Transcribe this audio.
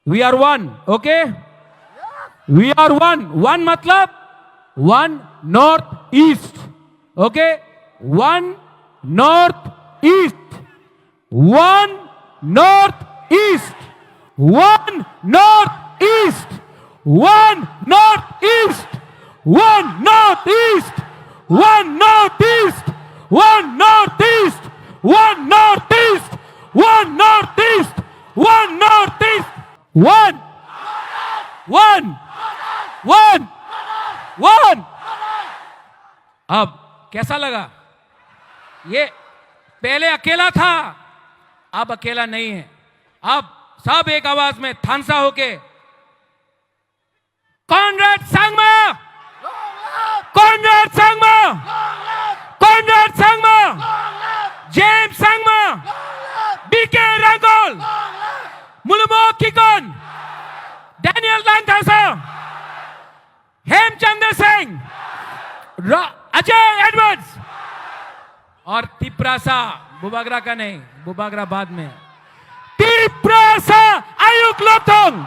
We are one. Okay, we are one. One मतलब one north east. Okay, one north east, one north east, one north east, one north east, one north east, one north east, one north east, one north east, one north east, one north east, one one one one. अब कैसा लगा? ये पहले अकेला था, अब अकेला नहीं है. अब सब एक आवाज में थानसा होके Conrad Sangma, Conrad Sangma, Conrad Sangma, James Sangma, BK Rangol, Mulumo Kikon, Daniel Lanthasa, Hemchandra Singh, Ajay Edwards और तिप्रासा. बुबागरा का नहीं, बुबागरा बाद में. तिप्रासा आयुक लोथोंग.